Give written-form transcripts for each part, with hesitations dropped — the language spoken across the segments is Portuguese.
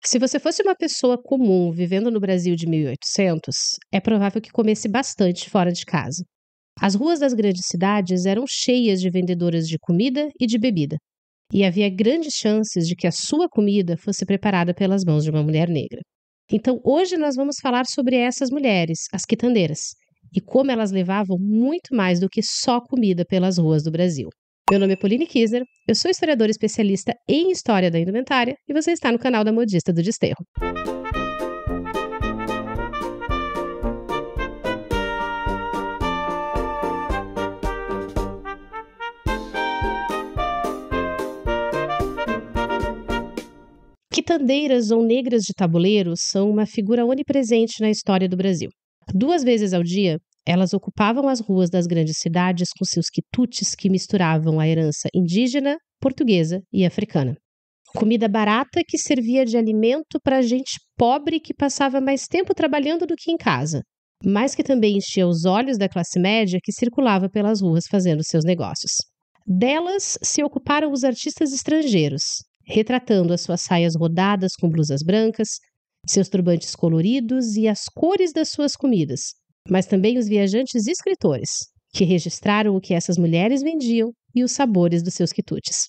Se você fosse uma pessoa comum vivendo no Brasil de 1800, é provável que comesse bastante fora de casa. As ruas das grandes cidades eram cheias de vendedoras de comida e de bebida, e havia grandes chances de que a sua comida fosse preparada pelas mãos de uma mulher negra. Então, hoje nós vamos falar sobre essas mulheres, as quitandeiras, e como elas levavam muito mais do que só comida pelas ruas do Brasil. Meu nome é Pauline Kisner, eu sou historiadora especialista em História da Indumentária e você está no canal da Modista do Desterro. Quitandeiras ou negras de tabuleiro são uma figura onipresente na história do Brasil. 2 vezes ao dia, elas ocupavam as ruas das grandes cidades com seus quitutes que misturavam a herança indígena, portuguesa e africana. Comida barata que servia de alimento para gente pobre que passava mais tempo trabalhando do que em casa, mas que também enchia os olhos da classe média que circulava pelas ruas fazendo seus negócios. Delas se ocuparam os artistas estrangeiros, retratando as suas saias rodadas com blusas brancas, seus turbantes coloridos e as cores das suas comidas, mas também os viajantes escritores, que registraram o que essas mulheres vendiam e os sabores dos seus quitutes.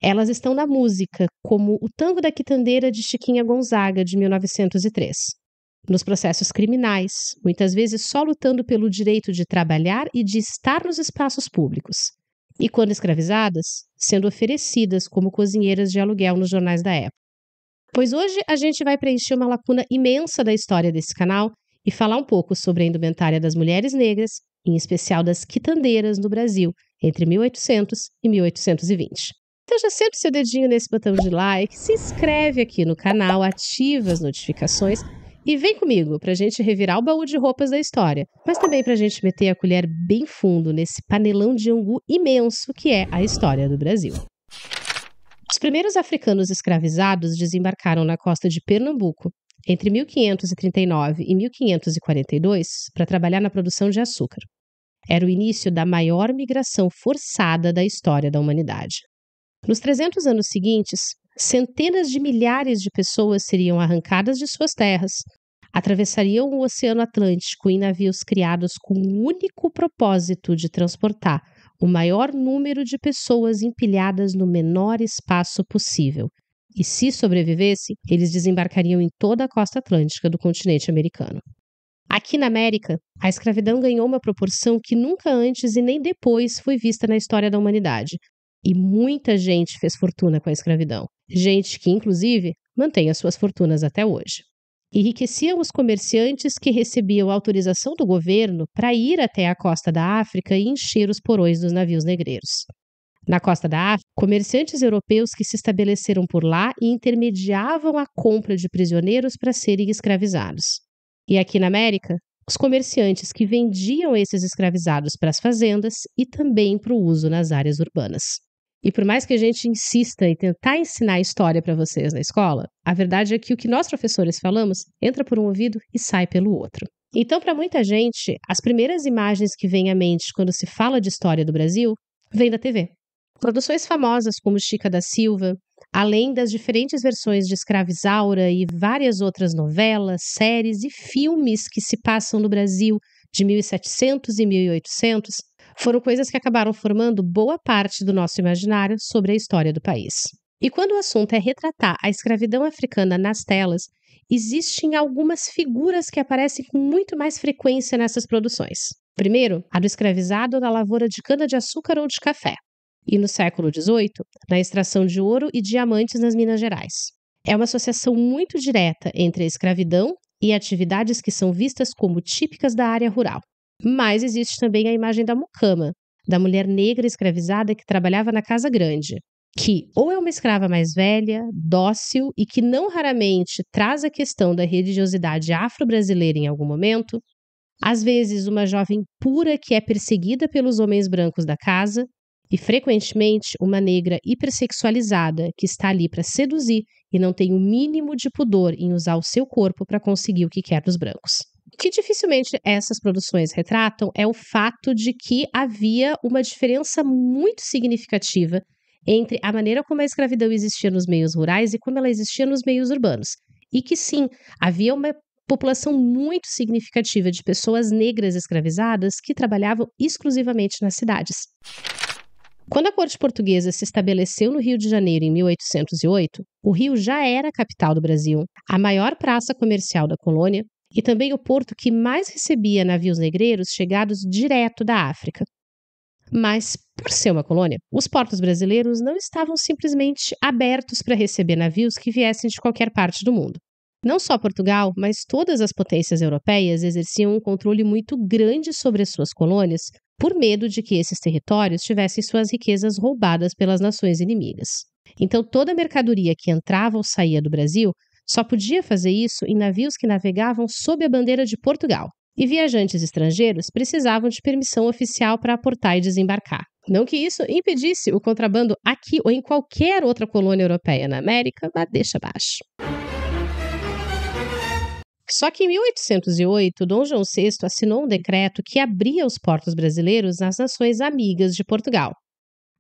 Elas estão na música, como o Tango da Quitandeira de Chiquinha Gonzaga, de 1903. Nos processos criminais, muitas vezes só lutando pelo direito de trabalhar e de estar nos espaços públicos. E quando escravizadas, sendo oferecidas como cozinheiras de aluguel nos jornais da época. Pois hoje a gente vai preencher uma lacuna imensa da história desse canal e falar um pouco sobre a indumentária das mulheres negras, em especial das quitandeiras no Brasil, entre 1800 e 1820. Então já senta o seu dedinho nesse botão de like, se inscreve aqui no canal, ativa as notificações e vem comigo para a gente revirar o baú de roupas da história, mas também para a gente meter a colher bem fundo nesse panelão de angu imenso que é a história do Brasil. Os primeiros africanos escravizados desembarcaram na costa de Pernambuco entre 1539 e 1542 para trabalhar na produção de açúcar. Era o início da maior migração forçada da história da humanidade. Nos 300 anos seguintes, centenas de milhares de pessoas seriam arrancadas de suas terras, atravessariam o Oceano Atlântico em navios criados com o único propósito de transportar o maior número de pessoas empilhadas no menor espaço possível. E se sobrevivesse, eles desembarcariam em toda a costa atlântica do continente americano. Aqui na América, a escravidão ganhou uma proporção que nunca antes e nem depois foi vista na história da humanidade. E muita gente fez fortuna com a escravidão. Gente que, inclusive, mantém as suas fortunas até hoje. Enriqueciam os comerciantes que recebiam autorização do governo para ir até a costa da África e encher os porões dos navios negreiros. Na costa da África, comerciantes europeus que se estabeleceram por lá e intermediavam a compra de prisioneiros para serem escravizados. E aqui na América, os comerciantes que vendiam esses escravizados para as fazendas e também para o uso nas áreas urbanas. E por mais que a gente insista em tentar ensinar a história para vocês na escola, a verdade é que o que nós professores falamos entra por um ouvido e sai pelo outro. Então, para muita gente, as primeiras imagens que vêm à mente quando se fala de história do Brasil vêm da TV. Produções famosas como Chica da Silva, além das diferentes versões de Escravizaura e várias outras novelas, séries e filmes que se passam no Brasil de 1700 e 1800, foram coisas que acabaram formando boa parte do nosso imaginário sobre a história do país. E quando o assunto é retratar a escravidão africana nas telas, existem algumas figuras que aparecem com muito mais frequência nessas produções. Primeiro, a do escravizado na lavoura de cana-de-açúcar ou de café. E no século XVIII, na extração de ouro e diamantes nas Minas Gerais. É uma associação muito direta entre a escravidão e atividades que são vistas como típicas da área rural. Mas existe também a imagem da mucama, da mulher negra escravizada que trabalhava na casa grande, que ou é uma escrava mais velha, dócil e que não raramente traz a questão da religiosidade afro-brasileira em algum momento, às vezes uma jovem pura que é perseguida pelos homens brancos da casa, e frequentemente uma negra hipersexualizada que está ali para seduzir e não tem o mínimo de pudor em usar o seu corpo para conseguir o que quer dos brancos. O que dificilmente essas produções retratam é o fato de que havia uma diferença muito significativa entre a maneira como a escravidão existia nos meios rurais e como ela existia nos meios urbanos. E que sim, havia uma população muito significativa de pessoas negras escravizadas que trabalhavam exclusivamente nas cidades. Quando a corte portuguesa se estabeleceu no Rio de Janeiro em 1808, o Rio já era a capital do Brasil, a maior praça comercial da colônia e também o porto que mais recebia navios negreiros chegados direto da África. Mas, por ser uma colônia, os portos brasileiros não estavam simplesmente abertos para receber navios que viessem de qualquer parte do mundo. Não só Portugal, mas todas as potências europeias exerciam um controle muito grande sobre as suas colônias, por medo de que esses territórios tivessem suas riquezas roubadas pelas nações inimigas. Então, toda a mercadoria que entrava ou saía do Brasil só podia fazer isso em navios que navegavam sob a bandeira de Portugal. E viajantes estrangeiros precisavam de permissão oficial para aportar e desembarcar. Não que isso impedisse o contrabando aqui ou em qualquer outra colônia europeia na América, mas deixa abaixo. Só que em 1808, Dom João VI assinou um decreto que abria os portos brasileiros nas nações amigas de Portugal.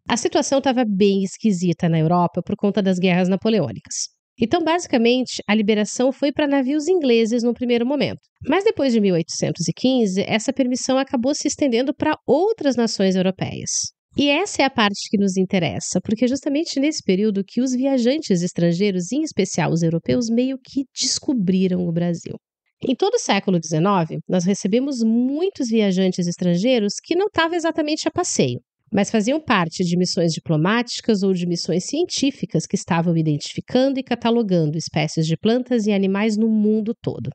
A situação estava bem esquisita na Europa por conta das guerras napoleônicas. Então, basicamente, a liberação foi para navios ingleses no primeiro momento. Mas depois de 1815, essa permissão acabou se estendendo para outras nações europeias. E essa é a parte que nos interessa, porque é justamente nesse período que os viajantes estrangeiros, em especial os europeus, meio que descobriram o Brasil. Em todo o século XIX, nós recebemos muitos viajantes estrangeiros que não estavam exatamente a passeio, mas faziam parte de missões diplomáticas ou de missões científicas que estavam identificando e catalogando espécies de plantas e animais no mundo todo.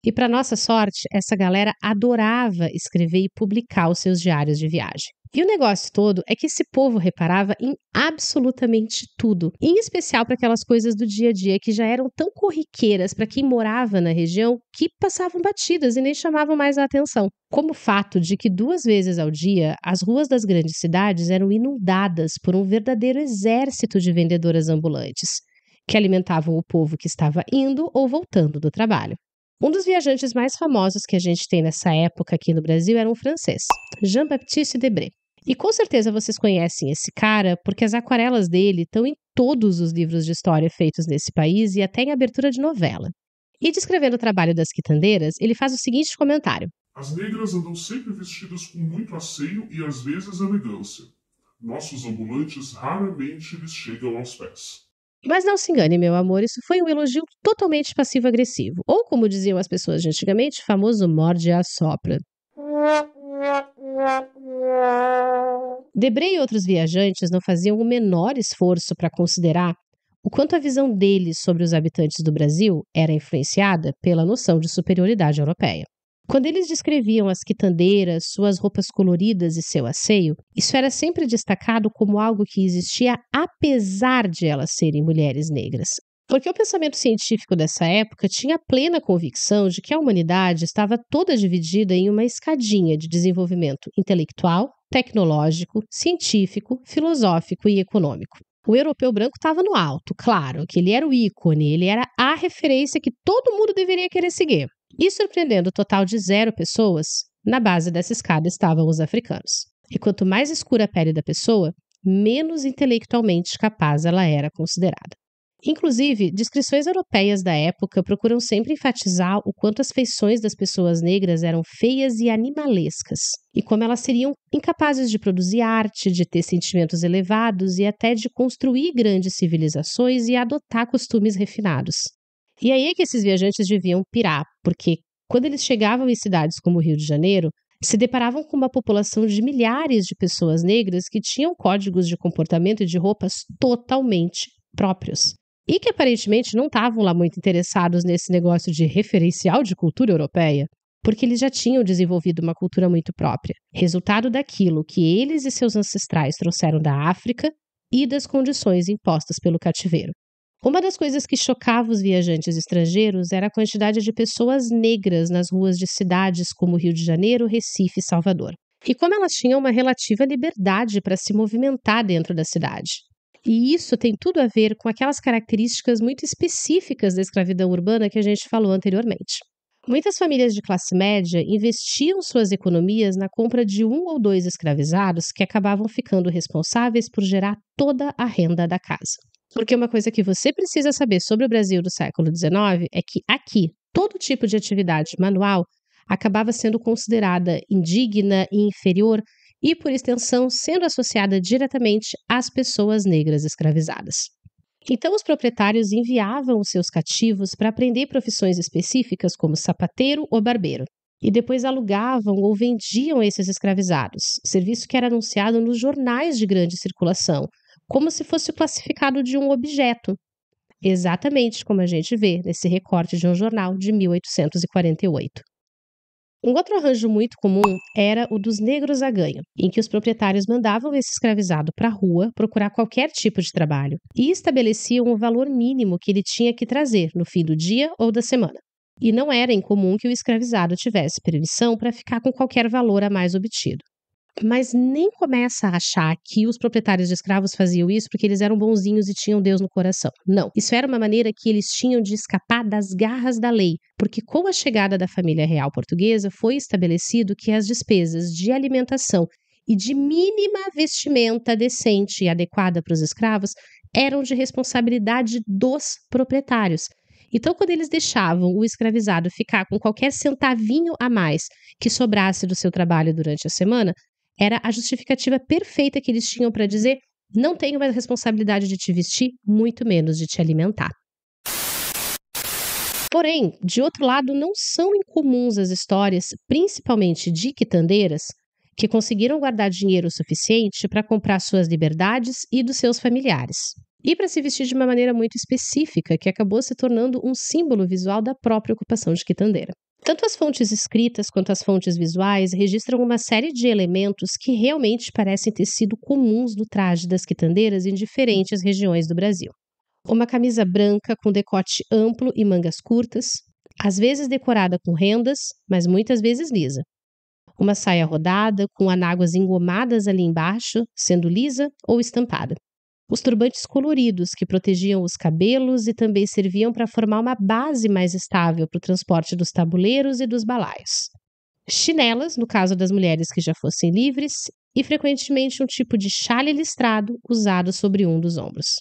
E, para nossa sorte, essa galera adorava escrever e publicar os seus diários de viagem. E o negócio todo é que esse povo reparava em absolutamente tudo, em especial para aquelas coisas do dia a dia que já eram tão corriqueiras para quem morava na região que passavam batidas e nem chamavam mais a atenção. Como o fato de que 2 vezes ao dia as ruas das grandes cidades eram inundadas por um verdadeiro exército de vendedoras ambulantes, que alimentavam o povo que estava indo ou voltando do trabalho. Um dos viajantes mais famosos que a gente tem nessa época aqui no Brasil era um francês, Jean-Baptiste Debré. E com certeza vocês conhecem esse cara porque as aquarelas dele estão em todos os livros de história feitos nesse país e até em abertura de novela. E descrevendo o trabalho das quitandeiras, ele faz o seguinte comentário. As negras andam sempre vestidas com muito asseio e às vezes elegância. Nossos ambulantes raramente lhes chegam aos pés. Mas não se engane, meu amor, isso foi um elogio totalmente passivo-agressivo. Ou, como diziam as pessoas de antigamente, o famoso morde e assopra. Debré e outros viajantes não faziam o menor esforço para considerar o quanto a visão deles sobre os habitantes do Brasil era influenciada pela noção de superioridade europeia. Quando eles descreviam as quitandeiras, suas roupas coloridas e seu asseio, isso era sempre destacado como algo que existia apesar de elas serem mulheres negras. Porque o pensamento científico dessa época tinha plena convicção de que a humanidade estava toda dividida em uma escadinha de desenvolvimento intelectual, tecnológico, científico, filosófico e econômico. O europeu branco estava no alto, claro, que ele era o ícone, ele era a referência que todo mundo deveria querer seguir. E surpreendendo o total de 0 pessoas, na base dessa escada estavam os africanos. E quanto mais escura a pele da pessoa, menos intelectualmente capaz ela era considerada. Inclusive, descrições europeias da época procuram sempre enfatizar o quanto as feições das pessoas negras eram feias e animalescas, e como elas seriam incapazes de produzir arte, de ter sentimentos elevados e até de construir grandes civilizações e adotar costumes refinados. E aí é que esses viajantes deviam pirar, porque quando eles chegavam em cidades como o Rio de Janeiro, se deparavam com uma população de milhares de pessoas negras que tinham códigos de comportamento e de roupas totalmente próprios. E que aparentemente não estavam lá muito interessados nesse negócio de referencial de cultura europeia, porque eles já tinham desenvolvido uma cultura muito própria, resultado daquilo que eles e seus ancestrais trouxeram da África e das condições impostas pelo cativeiro. Uma das coisas que chocava os viajantes estrangeiros era a quantidade de pessoas negras nas ruas de cidades como Rio de Janeiro, Recife e Salvador. E como elas tinham uma relativa liberdade para se movimentar dentro da cidade. E isso tem tudo a ver com aquelas características muito específicas da escravidão urbana que a gente falou anteriormente. Muitas famílias de classe média investiam suas economias na compra de 1 ou 2 escravizados que acabavam ficando responsáveis por gerar toda a renda da casa. Porque uma coisa que você precisa saber sobre o Brasil do século XIX é que aqui, todo tipo de atividade manual acabava sendo considerada indigna e inferior e, por extensão, sendo associada diretamente às pessoas negras escravizadas. Então, os proprietários enviavam os seus cativos para aprender profissões específicas como sapateiro ou barbeiro, e depois alugavam ou vendiam esses escravizados, serviço que era anunciado nos jornais de grande circulação, como se fosse classificado de um objeto, exatamente como a gente vê nesse recorte de um jornal de 1848. Um outro arranjo muito comum era o dos negros a ganho, em que os proprietários mandavam esse escravizado para a rua procurar qualquer tipo de trabalho e estabeleciam o valor mínimo que ele tinha que trazer no fim do dia ou da semana. E não era incomum que o escravizado tivesse permissão para ficar com qualquer valor a mais obtido. Mas nem começa a achar que os proprietários de escravos faziam isso porque eles eram bonzinhos e tinham Deus no coração. Não, isso era uma maneira que eles tinham de escapar das garras da lei, porque com a chegada da família real portuguesa foi estabelecido que as despesas de alimentação e de mínima vestimenta decente e adequada para os escravos eram de responsabilidade dos proprietários. Então, quando eles deixavam o escravizado ficar com qualquer centavinho a mais que sobrasse do seu trabalho durante a semana, era a justificativa perfeita que eles tinham para dizer: não tenho mais responsabilidade de te vestir, muito menos de te alimentar. Porém, de outro lado, não são incomuns as histórias, principalmente de quitandeiras, que conseguiram guardar dinheiro suficiente para comprar suas liberdades e dos seus familiares. E para se vestir de uma maneira muito específica, que acabou se tornando um símbolo visual da própria ocupação de quitandeira. Tanto as fontes escritas quanto as fontes visuais registram uma série de elementos que realmente parecem ter sido comuns no traje das quitandeiras em diferentes regiões do Brasil. Uma camisa branca com decote amplo e mangas curtas, às vezes decorada com rendas, mas muitas vezes lisa. Uma saia rodada com anáguas engomadas ali embaixo, sendo lisa ou estampada. Os turbantes coloridos que protegiam os cabelos e também serviam para formar uma base mais estável para o transporte dos tabuleiros e dos balaios. Chinelas, no caso das mulheres que já fossem livres, e frequentemente um tipo de chale listrado usado sobre um dos ombros.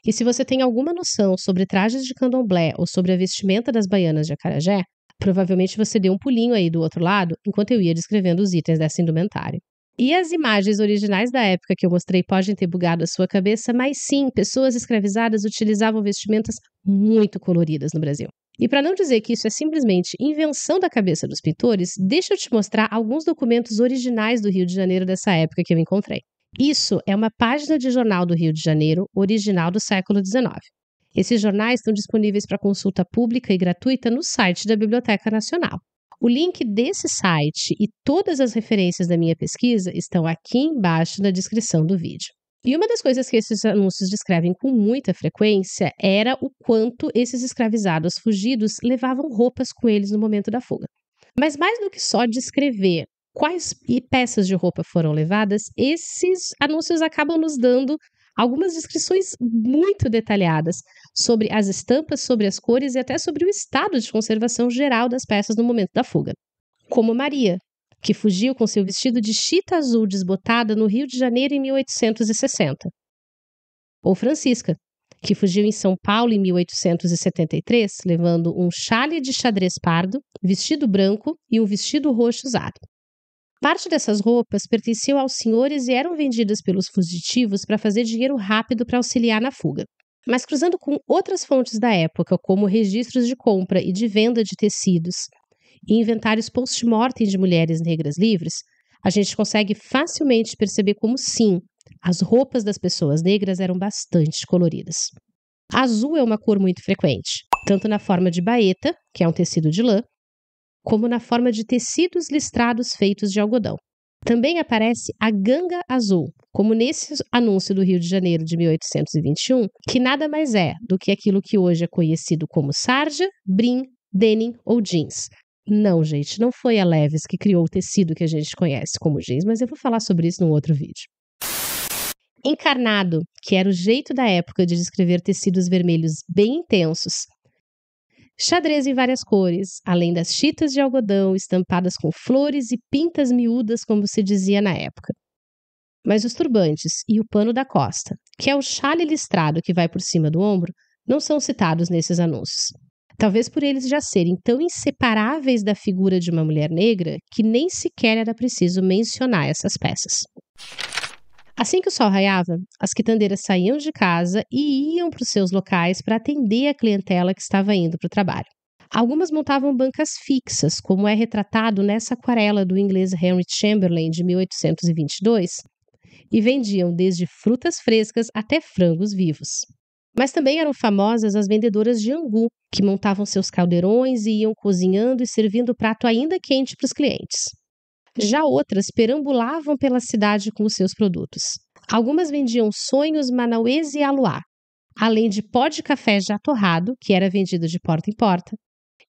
E se você tem alguma noção sobre trajes de candomblé ou sobre a vestimenta das baianas de acarajé, provavelmente você deu um pulinho aí do outro lado enquanto eu ia descrevendo os itens dessa indumentária. E as imagens originais da época que eu mostrei podem ter bugado a sua cabeça, mas sim, pessoas escravizadas utilizavam vestimentas muito coloridas no Brasil. E para não dizer que isso é simplesmente invenção da cabeça dos pintores, deixa eu te mostrar alguns documentos originais do Rio de Janeiro dessa época que eu encontrei. Isso é uma página de jornal do Rio de Janeiro, original do século XIX. Esses jornais estão disponíveis para consulta pública e gratuita no site da Biblioteca Nacional. O link desse site e todas as referências da minha pesquisa estão aqui embaixo na descrição do vídeo. E uma das coisas que esses anúncios descrevem com muita frequência era o quanto esses escravizados fugidos levavam roupas com eles no momento da fuga. Mas mais do que só descrever quais peças de roupa foram levadas, esses anúncios acabam nos dando algumas descrições muito detalhadas sobre as estampas, sobre as cores e até sobre o estado de conservação geral das peças no momento da fuga. Como Maria, que fugiu com seu vestido de chita azul desbotada no Rio de Janeiro em 1860. Ou Francisca, que fugiu em São Paulo em 1873, levando um chale de xadrez pardo, vestido branco e um vestido roxo usado. Parte dessas roupas pertenciam aos senhores e eram vendidas pelos fugitivos para fazer dinheiro rápido para auxiliar na fuga. Mas cruzando com outras fontes da época, como registros de compra e de venda de tecidos e inventários post-mortem de mulheres negras livres, a gente consegue facilmente perceber como sim, as roupas das pessoas negras eram bastante coloridas. Azul é uma cor muito frequente, tanto na forma de baeta, que é um tecido de lã, como na forma de tecidos listrados feitos de algodão. Também aparece a ganga azul, como nesse anúncio do Rio de Janeiro de 1821, que nada mais é do que aquilo que hoje é conhecido como sarja, brim, denim ou jeans. Não, gente, não foi a Levi's que criou o tecido que a gente conhece como jeans, mas eu vou falar sobre isso num outro vídeo. Encarnado, que era o jeito da época de descrever tecidos vermelhos bem intensos, Xadrez em várias cores, além das chitas de algodão estampadas com flores e pintas miúdas, como se dizia na época. Mas os turbantes e o pano da costa, que é o chale listrado que vai por cima do ombro, não são citados nesses anúncios. Talvez por eles já serem tão inseparáveis da figura de uma mulher negra que nem sequer era preciso mencionar essas peças. Assim que o sol raiava, as quitandeiras saíam de casa e iam para os seus locais para atender a clientela que estava indo para o trabalho. Algumas montavam bancas fixas, como é retratado nessa aquarela do inglês Henry Chamberlain de 1822, e vendiam desde frutas frescas até frangos vivos. Mas também eram famosas as vendedoras de angu, que montavam seus caldeirões e iam cozinhando e servindo o prato ainda quente para os clientes. Já outras perambulavam pela cidade com os seus produtos. Algumas vendiam sonhos, manauês e aluá, além de pó de café já torrado, que era vendido de porta em porta,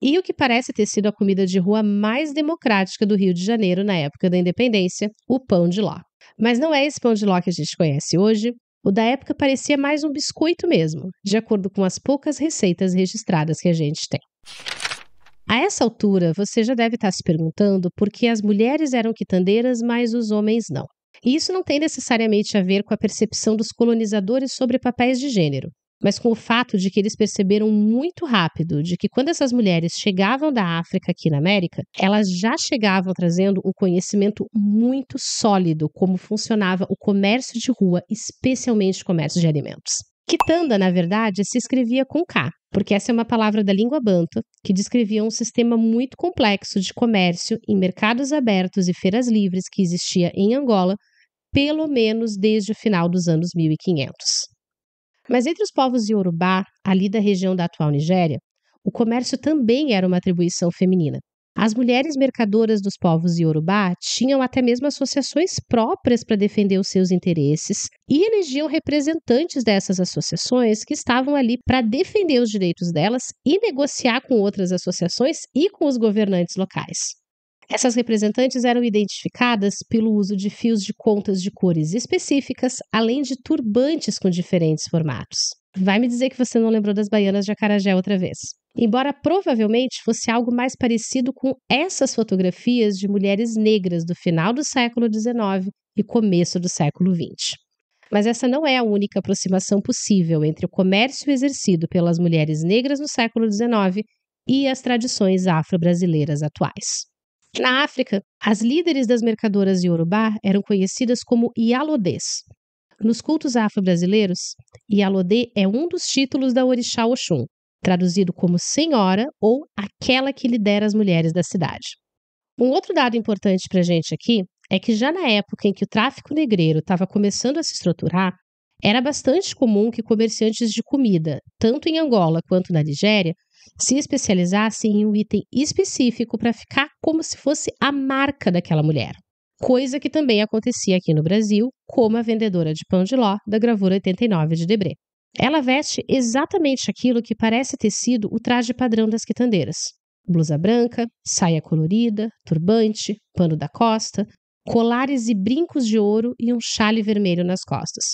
e o que parece ter sido a comida de rua mais democrática do Rio de Janeiro na época da independência, o pão de ló. Mas não é esse pão de ló que a gente conhece hoje. O da época parecia mais um biscoito mesmo, de acordo com as poucas receitas registradas que a gente tem. A essa altura, você já deve estar se perguntando por que as mulheres eram quitandeiras, mas os homens não. E isso não tem necessariamente a ver com a percepção dos colonizadores sobre papéis de gênero, mas com o fato de que eles perceberam muito rápido de que quando essas mulheres chegavam da África aqui na América, elas já chegavam trazendo um conhecimento muito sólido como funcionava o comércio de rua, especialmente o comércio de alimentos. Quitanda, na verdade, se escrevia com K, porque essa é uma palavra da língua banto que descrevia um sistema muito complexo de comércio em mercados abertos e feiras livres que existia em Angola, pelo menos desde o final dos anos 1500. Mas entre os povos Yorubá, ali da região da atual Nigéria, o comércio também era uma atribuição feminina. As mulheres mercadoras dos povos Yorubá tinham até mesmo associações próprias para defender os seus interesses e elegiam representantes dessas associações que estavam ali para defender os direitos delas e negociar com outras associações e com os governantes locais. Essas representantes eram identificadas pelo uso de fios de contas de cores específicas, além de turbantes com diferentes formatos. Vai me dizer que você não lembrou das baianas de acarajé outra vez. Embora provavelmente fosse algo mais parecido com essas fotografias de mulheres negras do final do século XIX e começo do século XX. Mas essa não é a única aproximação possível entre o comércio exercido pelas mulheres negras no século XIX e as tradições afro-brasileiras atuais. Na África, as líderes das mercadoras Yorubá eram conhecidas como Ialodês. Nos cultos afro-brasileiros, Ialodê é um dos títulos da orixá Oxum, traduzido como senhora ou aquela que lidera as mulheres da cidade. Um outro dado importante para a gente aqui é que já na época em que o tráfico negreiro estava começando a se estruturar, era bastante comum que comerciantes de comida, tanto em Angola quanto na Nigéria, se especializassem em um item específico para ficar como se fosse a marca daquela mulher. Coisa que também acontecia aqui no Brasil, como a vendedora de pão de ló da gravura 89 de Debré. Ela veste exatamente aquilo que parece ter sido o traje padrão das quitandeiras. Blusa branca, saia colorida, turbante, pano da costa, colares e brincos de ouro e um chale vermelho nas costas.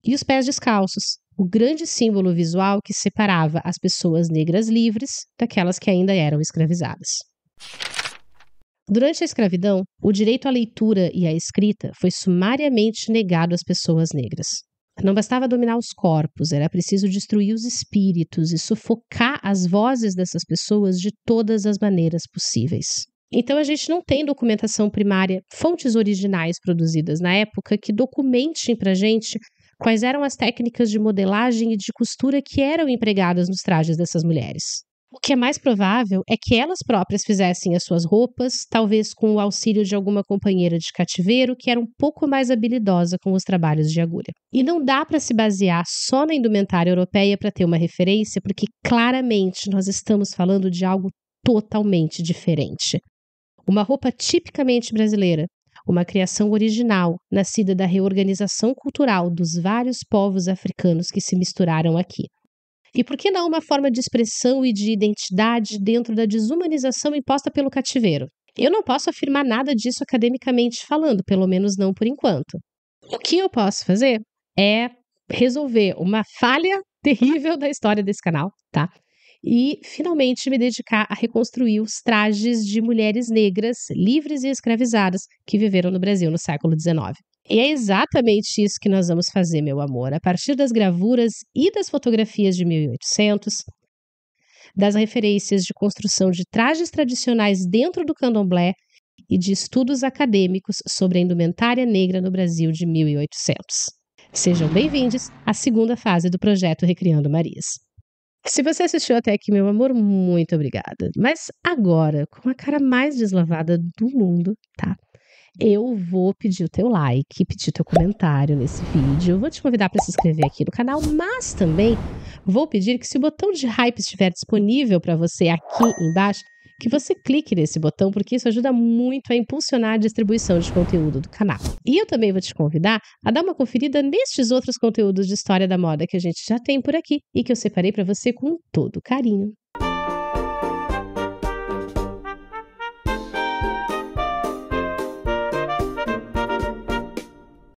E os pés descalços, o grande símbolo visual que separava as pessoas negras livres daquelas que ainda eram escravizadas. Durante a escravidão, o direito à leitura e à escrita foi sumariamente negado às pessoas negras. Não bastava dominar os corpos, era preciso destruir os espíritos e sufocar as vozes dessas pessoas de todas as maneiras possíveis. Então a gente não tem documentação primária, fontes originais produzidas na época que documentem pra gente quais eram as técnicas de modelagem e de costura que eram empregadas nos trajes dessas mulheres. O que é mais provável é que elas próprias fizessem as suas roupas, talvez com o auxílio de alguma companheira de cativeiro que era um pouco mais habilidosa com os trabalhos de agulha. E não dá para se basear só na indumentária europeia para ter uma referência, porque claramente nós estamos falando de algo totalmente diferente. Uma roupa tipicamente brasileira, uma criação original, nascida da reorganização cultural dos vários povos africanos que se misturaram aqui. E por que não uma forma de expressão e de identidade dentro da desumanização imposta pelo cativeiro? Eu não posso afirmar nada disso academicamente falando, pelo menos não por enquanto. O que eu posso fazer é resolver uma falha terrível da história desse canal, tá? e finalmente me dedicar a reconstruir os trajes de mulheres negras, livres e escravizadas, que viveram no Brasil no século XIX. E é exatamente isso que nós vamos fazer, meu amor, a partir das gravuras e das fotografias de 1800, das referências de construção de trajes tradicionais dentro do candomblé e de estudos acadêmicos sobre a indumentária negra no Brasil de 1800. Sejam bem-vindos à segunda fase do projeto Recriando Marias. Se você assistiu até aqui, meu amor, muito obrigada. Mas agora, com a cara mais deslavada do mundo, tá? Eu vou pedir o teu like, pedir teu comentário nesse vídeo. Eu vou te convidar para se inscrever aqui no canal, mas também vou pedir que, se o botão de hype estiver disponível para você aqui embaixo, que você clique nesse botão, porque isso ajuda muito a impulsionar a distribuição de conteúdo do canal. E eu também vou te convidar a dar uma conferida nestes outros conteúdos de história da moda que a gente já tem por aqui e que eu separei para você com todo carinho.